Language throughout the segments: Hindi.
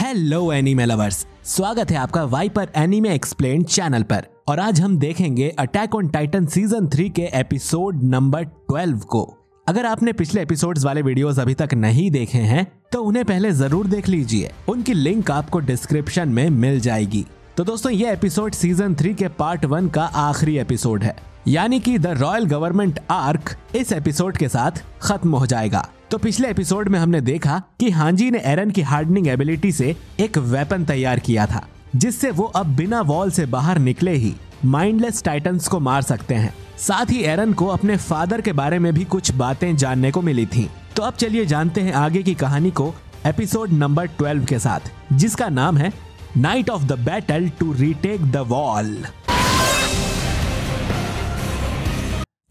हेलो एनीमे लवर्स, स्वागत है आपका वाइपर एनीमे एक्सप्लेन्ड चैनल पर। और आज हम देखेंगे अटैक ऑन टाइटन सीजन 3 के एपिसोड नंबर 12 को। अगर आपने पिछले एपिसोड्स वाले वीडियोस अभी तक नहीं देखे हैं तो उन्हें पहले जरूर देख लीजिए, उनकी लिंक आपको डिस्क्रिप्शन में मिल जाएगी। तो दोस्तों, ये एपिसोड सीजन 3 के पार्ट 1 का आखिरी एपिसोड है, यानी कि द रॉयल गवर्नमेंट आर्क इस एपिसोड के साथ खत्म हो जाएगा। तो पिछले एपिसोड में हमने देखा कि हांजी ने एरन की हार्डनिंग एबिलिटी से एक वेपन तैयार किया था, जिससे वो अब बिना वॉल से बाहर निकले ही माइंडलेस टाइटन्स को मार सकते हैं। साथ ही एरन को अपने फादर के बारे में भी कुछ बातें जानने को मिली थी। तो अब चलिए जानते हैं आगे की कहानी को एपिसोड नंबर 12 के साथ, जिसका नाम है night of the battle to retake the wall.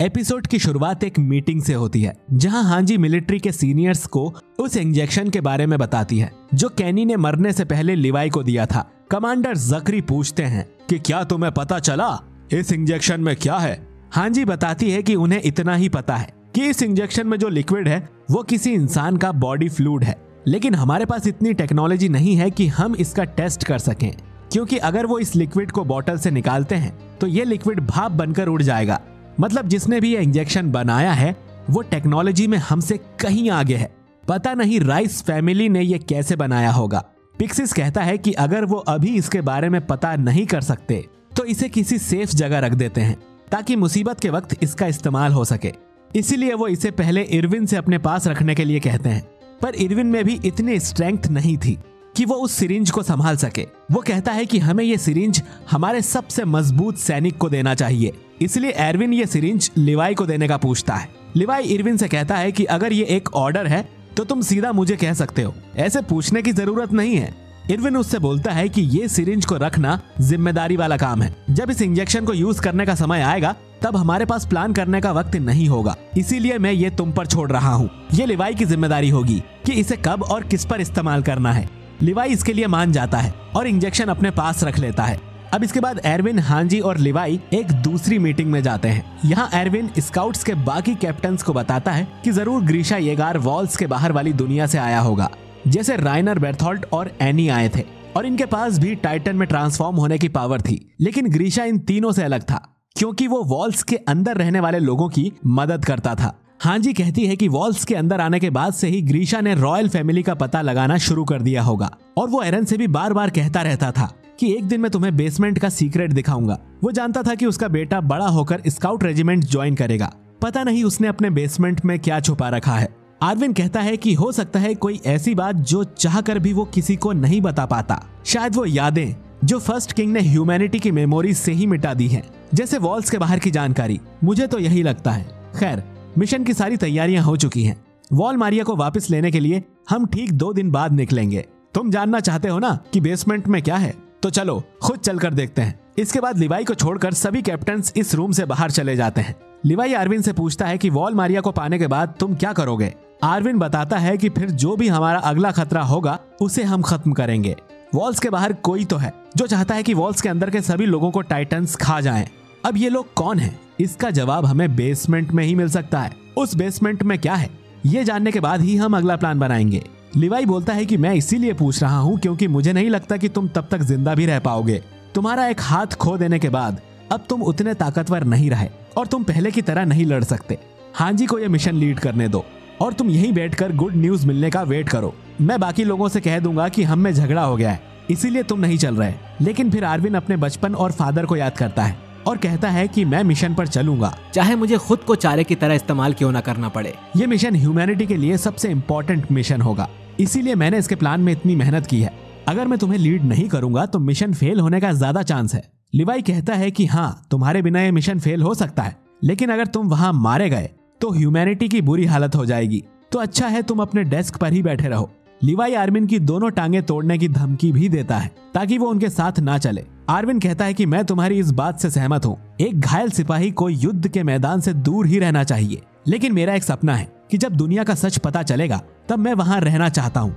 Episode की शुरुआत एक मीटिंग से होती है, जहां हांजी मिलिट्री के सीनियर्स को उस इंजेक्शन के बारे में बताती है जो कैनी ने मरने से पहले लिवाई को दिया था। कमांडर जकरी पूछते हैं कि क्या तुम्हें पता चला इस इंजेक्शन में क्या है? हांजी बताती है कि उन्हें इतना ही पता है कि इस इंजेक्शन में जो लिक्विड है वो किसी इंसान का बॉडी फ्लूइड है, लेकिन हमारे पास इतनी टेक्नोलॉजी नहीं है कि हम इसका टेस्ट कर सकें, क्योंकि अगर वो इस लिक्विड को बोतल से निकालते हैं तो ये लिक्विड भाप बनकर उड़ जाएगा। मतलब जिसने भी ये इंजेक्शन बनाया है वो टेक्नोलॉजी में हमसे कहीं आगे है। पता नहीं राइस फैमिली ने ये कैसे बनाया होगा। पिक्सिस कहता है कि अगर वो अभी इसके बारे में पता नहीं कर सकते तो इसे किसी सेफ जगह रख देते हैं ताकि मुसीबत के वक्त इसका इस्तेमाल हो सके। इसीलिए वो इसे पहले इरविन से अपने पास रखने के लिए कहते हैं, पर इरविन में भी इतनी स्ट्रेंथ नहीं थी कि वो उस सिरिंज को संभाल सके। वो कहता है कि हमें ये सिरिंज हमारे सबसे मजबूत सैनिक को देना चाहिए, इसलिए एरविन ये सिरिंज लिवाई को देने का पूछता है। लिवाई इरविन से कहता है कि अगर ये एक ऑर्डर है तो तुम सीधा मुझे कह सकते हो, ऐसे पूछने की जरूरत नहीं है। इरविन उससे बोलता है कि ये सिरिंज को रखना जिम्मेदारी वाला काम है। जब इस इंजेक्शन को यूज करने का समय आएगा तब हमारे पास प्लान करने का वक्त नहीं होगा, इसीलिए मैं ये तुम पर छोड़ रहा हूँ। ये लिवाई की जिम्मेदारी होगी कि इसे कब और किस पर इस्तेमाल करना है। लिवाई इसके लिए मान जाता है और इंजेक्शन अपने पास रख लेता है। अब इसके बाद एरविन, हांजी और लिवाई एक दूसरी मीटिंग में जाते हैं। यहाँ एरविन स्काउट्स के बाकी कैप्टन्स को बताता है कि जरूर ग्रीशा येगार वॉल्स के बाहर वाली दुनिया से आया होगा, जैसे राइनर बेर्थोल्ट और एनी आए थे, और इनके पास भी टाइटन में ट्रांसफॉर्म होने की पावर थी। लेकिन ग्रीशा इन तीनों से अलग था, क्योंकि वो वॉल्स के अंदर रहने वाले लोगों की मदद करता था। हांजी कहती है कि वॉल्स के अंदर आने के बाद से ही ग्रीशा ने रॉयल फैमिली का पता लगाना शुरू कर दिया होगा, और वो एरन से भी बार बार कहता रहता था कि एक दिन मैं तुम्हें बेसमेंट का सीक्रेट दिखाऊंगा। वो जानता था कि उसका बेटा बड़ा होकर स्काउट रेजिमेंट ज्वाइन करेगा। पता नहीं उसने अपने बेसमेंट में क्या छुपा रखा है। आर्विन कहता है कि हो सकता है कोई ऐसी बात जो चाहकर भी वो किसी को नहीं बता पाता। शायद वो यादें जो फर्स्ट किंग ने ह्यूमैनिटी की मेमोरी से ही मिटा दी हैं, जैसे वॉल्स के बाहर की जानकारी। मुझे तो यही लगता है। खैर, मिशन की सारी तैयारियां हो चुकी हैं। वॉल मारिया को वापस लेने के लिए हम ठीक 2 दिन बाद निकलेंगे। तुम जानना चाहते हो ना कि बेसमेंट में क्या है? तो चलो खुद चलकर देखते हैं। इसके बाद लिवाई को छोड़कर सभी कैप्टन्स इस रूम से बाहर चले जाते हैं। लिवाई आर्विन से पूछता है कि वॉल मारिया को पाने के बाद तुम क्या करोगे? आर्विन बताता है कि फिर जो भी हमारा अगला खतरा होगा उसे हम खत्म करेंगे। वॉल्स के बाहर कोई तो है जो चाहता है कि वॉल्स के अंदर के सभी लोगों को टाइटन्स खा जाएं। अब ये लोग कौन हैं? इसका जवाब हमें बेसमेंट में ही मिल सकता है। उस बेसमेंट में क्या है ये जानने के बाद ही हम अगला प्लान बनाएंगे। लिवाई बोलता है कि मैं इसीलिए पूछ रहा हूँ क्योंकि मुझे नहीं लगता कि तुम तब तक जिंदा भी रह पाओगे। तुम्हारा एक हाथ खो देने के बाद अब तुम उतने ताकतवर नहीं रहे और तुम पहले की तरह नहीं लड़ सकते। हांजी को यह मिशन लीड करने दो और तुम यहीं बैठकर गुड न्यूज मिलने का वेट करो। मैं बाकी लोगों से कह दूंगा कि हम में झगड़ा हो गया है, इसीलिए तुम नहीं चल रहे। लेकिन फिर आर्विन अपने बचपन और फादर को याद करता है और कहता है कि मैं मिशन पर चलूंगा, चाहे मुझे खुद को चारे की तरह इस्तेमाल क्यों ना करना पड़े। ये मिशन ह्यूमैनिटी के लिए सबसे इम्पोर्टेंट मिशन होगा, इसीलिए मैंने इसके प्लान में इतनी मेहनत की है। अगर मैं तुम्हें लीड नहीं करूंगा तो मिशन फेल होने का ज्यादा चांस है। लिवाई कहता है कि हाँ, तुम्हारे बिना ये मिशन फेल हो सकता है, लेकिन अगर तुम वहां मारे गए तो ह्यूमैनिटी की बुरी हालत हो जाएगी। तो अच्छा है तुम अपने डेस्क पर ही बैठे रहो। लिवाई आर्विन की दोनों टांगे तोड़ने की धमकी भी देता है ताकि वो उनके साथ ना चले। आर्विन कहता है कि मैं तुम्हारी इस बात से सहमत हूँ, एक घायल सिपाही को युद्ध के मैदान से दूर ही रहना चाहिए, लेकिन मेरा एक सपना है कि जब दुनिया का सच पता चलेगा तब मैं वहां रहना चाहता हूँ।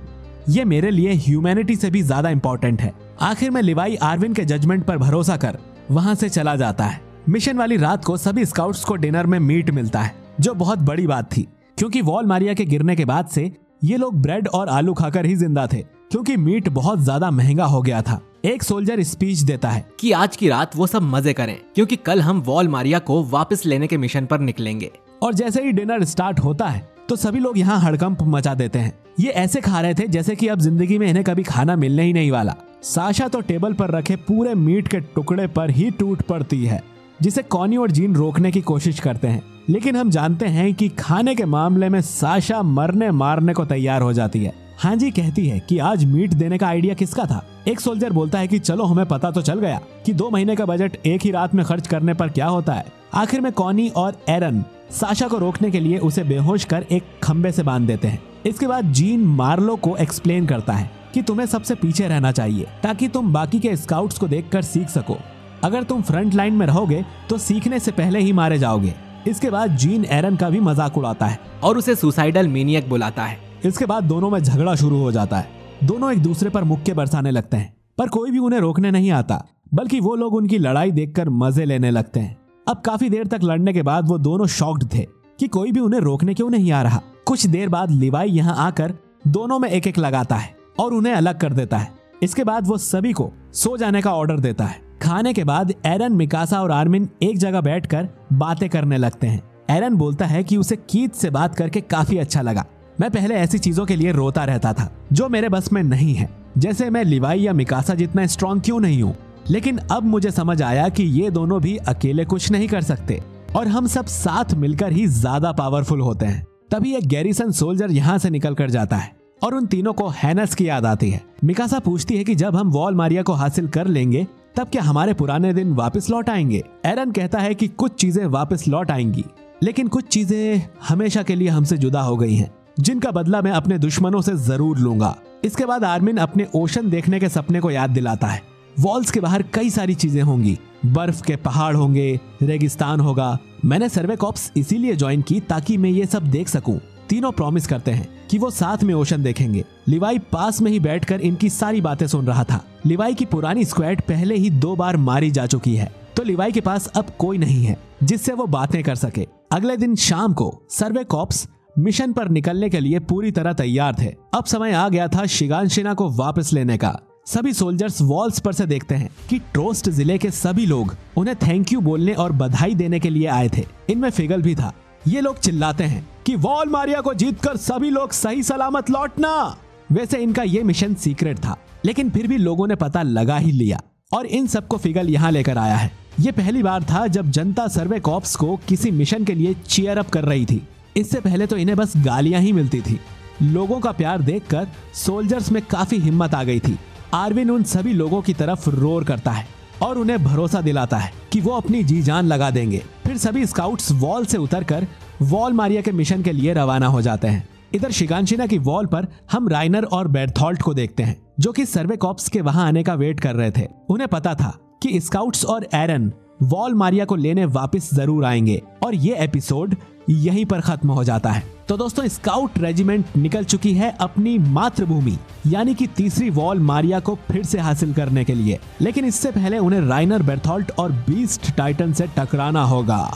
ये मेरे लिए ह्यूमैनिटी से भी ज्यादा इंपॉर्टेंट है। आखिर में लिवाई आर्विन के जजमेंट पर भरोसा कर वहां से चला जाता है। मिशन वाली रात को सभी स्काउट्स को डिनर में मीट मिलता है, जो बहुत बड़ी बात थी क्योंकि वॉल मारिया के गिरने के बाद से ये लोग ब्रेड और आलू खाकर ही जिंदा थे, क्योंकि मीट बहुत ज्यादा महंगा हो गया था। एक सोल्जर स्पीच देता है कि आज की रात वो सब मजे करें क्योंकि कल हम वॉल मारिया को वापस लेने के मिशन पर निकलेंगे। और जैसे ही डिनर स्टार्ट होता है तो सभी लोग यहाँ हड़कंप मचा देते हैं। ये ऐसे खा रहे थे जैसे कि अब जिंदगी में इन्हें कभी खाना मिलने ही नहीं वाला। साशा तो टेबल पर रखे पूरे मीट के टुकड़े पर ही टूट पड़ती है, जिसे कॉनी और जीन रोकने की कोशिश करते हैं, लेकिन हम जानते हैं कि खाने के मामले में साशा मरने मारने को तैयार हो जाती है। हांजी कहती है कि आज मीट देने का आइडिया किसका था। एक सोल्जर बोलता है कि चलो हमें पता तो चल गया कि 2 महीने का बजट एक ही रात में खर्च करने पर क्या होता है। आखिर में कॉनी और एरन साशा को रोकने के लिए उसे बेहोश कर एक खंबे से बांध देते हैं। इसके बाद जीन मार्लो को एक्सप्लेन करता है कि तुम्हें सबसे पीछे रहना चाहिए ताकि तुम बाकी के स्काउट्स को देखकर सीख सको। अगर तुम फ्रंट लाइन में रहोगे तो सीखने से पहले ही मारे जाओगे। इसके बाद जीन एरन का भी मजाक उड़ाता है और उसे सुसाइडल मेनियक बुलाता है। इसके बाद दोनों में झगड़ा शुरू हो जाता है। दोनों एक दूसरे पर मुक्के बरसाने लगते हैं, पर कोई भी उन्हें रोकने नहीं आता, बल्कि वो लोग उनकी लड़ाई देखकर मजे लेने लगते हैं। अब काफी देर तक लड़ने के बाद वो दोनों शॉक्ड थे कि कोई भी उन्हें रोकने क्यों नहीं आ रहा। कुछ देर बाद लिवाई यहाँ आकर दोनों में एक एक लगाता है और उन्हें अलग कर देता है। इसके बाद वो सभी को सो जाने का ऑर्डर देता है। खाने के बाद एरन, मिकासा और आर्मिन एक जगह बैठकर बातें करने लगते हैं। एरन बोलता है कि उसे कीथ से बात करके काफी अच्छा लगा। मैं पहले ऐसी चीजों के लिए रोता रहता था जो मेरे बस में नहीं है, जैसे मैं लिवाई या मिकासा जितना स्ट्रॉन्ग क्यों नहीं हूँ, लेकिन अब मुझे समझ आया कि ये दोनों भी अकेले कुछ नहीं कर सकते और हम सब साथ मिलकर ही ज्यादा पावरफुल होते हैं। तभी एक गैरिसन सोल्जर यहाँ से निकल कर जाता है और उन तीनों को हैनस की याद आती है। मिकासा पूछती है कि जब हम वॉल मारिया को हासिल कर लेंगे तब क्या हमारे पुराने दिन वापस लौट आएंगे। एरन कहता है कि कुछ चीजें वापस लौट आएंगी, लेकिन कुछ चीजें हमेशा के लिए हमसे जुदा हो गई हैं, जिनका बदला मैं अपने दुश्मनों से जरूर लूंगा। इसके बाद आर्मिन अपने ओशन देखने के सपने को याद दिलाता है। वॉल्स के बाहर कई सारी चीजें होंगी, बर्फ के पहाड़ होंगे, रेगिस्तान होगा। मैंने सर्वे कॉप्स इसीलिए ज्वाइन की ताकि मैं ये सब देख सकूं। तीनों प्रॉमिस करते हैं कि वो साथ में ओशन देखेंगे। लिवाई पास में ही बैठकर इनकी सारी बातें सुन रहा था। लिवाई की पुरानी स्क्वाड पहले ही 2 बार मारी जा चुकी है, तो लिवाई के पास अब कोई नहीं है जिससे वो बातें कर सके। अगले दिन शाम को सर्वे कॉप्स मिशन पर निकलने के लिए पूरी तरह तैयार थे। अब समय आ गया था शिगानशिना को वापस लेने का। सभी सोल्जर्स वॉल्स पर से देखते हैं कि ट्रोस्ट जिले के सभी लोग उन्हें थैंक यू बोलने और बधाई देने के लिए आए थे। इनमें फिगल भी था। ये लोग चिल्लाते हैं कि वॉल मारिया को जीतकर सभी लोग सही सलामत लौटना। वैसे इनका ये मिशन सीक्रेट था, लेकिन फिर भी लोगों ने पता लगा ही लिया और इन सबको फिगल यहाँ लेकर आया है। ये पहली बार था जब जनता सर्वे कॉप्स को किसी मिशन के लिए चीयर अप कर रही थी। इससे पहले तो इन्हें बस गालियां ही मिलती थी। लोगों का प्यार देखकर सोल्जर्स में काफी हिम्मत आ गई थी। आर्विन उन सभी लोगों की तरफ रोर करता है और उन्हें भरोसा दिलाता है कि वो अपनी जी जान लगा देंगे। फिर सभी स्काउट्स वॉल से उतरकर वॉल मारिया के मिशन के लिए रवाना हो जाते हैं। इधर शिगानशिना की वॉल पर हम राइनर और बेर्थोल्ट को देखते हैं, जो कि सर्वे कॉप्स के वहां आने का वेट कर रहे थे। उन्हें पता था कि स्काउट्स और एरन वॉल मारिया को लेने वापस जरूर आएंगे और ये एपिसोड यहीं पर खत्म हो जाता है। तो दोस्तों, स्काउट रेजिमेंट निकल चुकी है अपनी मातृभूमि यानी कि तीसरी वॉल मारिया को फिर से हासिल करने के लिए, लेकिन इससे पहले उन्हें राइनर, बेर्थोल्ट और बीस्ट टाइटन से टकराना होगा।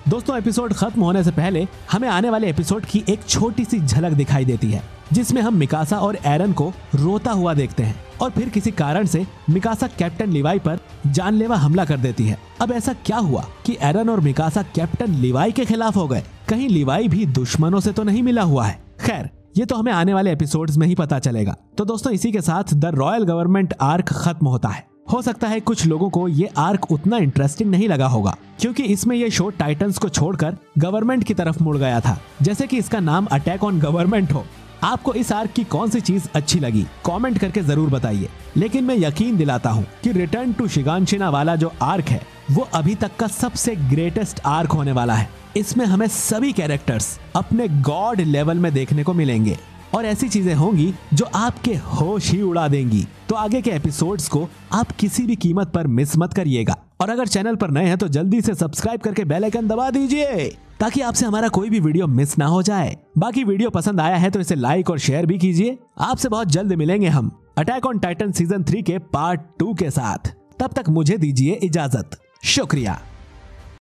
दोस्तों, एपिसोड खत्म होने से पहले हमें आने वाले एपिसोड की एक छोटी सी झलक दिखाई देती है, जिसमें हम मिकासा और एरन को रोता हुआ देखते हैं और फिर किसी कारण से मिकासा कैप्टन लिवाई पर जानलेवा हमला कर देती है। अब ऐसा क्या हुआ कि एरन और मिकासा कैप्टन लिवाई के खिलाफ हो गए? कहीं लिवाई भी दुश्मनों से तो नहीं मिला हुआ है? खैर, ये तो हमें आने वाले एपिसोड्स में ही पता चलेगा। तो दोस्तों, इसी के साथ द रॉयल गवर्नमेंट आर्क खत्म होता है। हो सकता है कुछ लोगों को ये आर्क उतना इंटरेस्टिंग नहीं लगा होगा, क्योंकि इसमें ये शो टाइटन्स को छोड़कर गवर्नमेंट की तरफ मुड़ गया था, जैसे कि इसका नाम अटैक ऑन गवर्नमेंट हो। आपको इस आर्क की कौन सी चीज अच्छी लगी, कमेंट करके जरूर बताइए। लेकिन मैं यकीन दिलाता हूँ कि रिटर्न टू शिगानशिना वाला जो आर्क है वो अभी तक का सबसे ग्रेटेस्ट आर्क होने वाला है। इसमें हमें सभी कैरेक्टर्स अपने गॉड लेवल में देखने को मिलेंगे और ऐसी चीजें होंगी जो आपके होश ही उड़ा देंगी। तो आगे के एपिसोड्स को आप किसी भी कीमत पर मिस मत करिएगा। और अगर चैनल पर नए हैं तो जल्दी से सब्सक्राइब करके बेल आइकन दबा दीजिए, ताकि आपसे हमारा कोई भी वीडियो मिस ना हो जाए। बाकी वीडियो पसंद आया है तो इसे लाइक और शेयर भी कीजिए। आपसे बहुत जल्द मिलेंगे हम अटैक ऑन टाइटन सीजन 3 के पार्ट 2 के साथ। तब तक मुझे दीजिए इजाजत। शुक्रिया।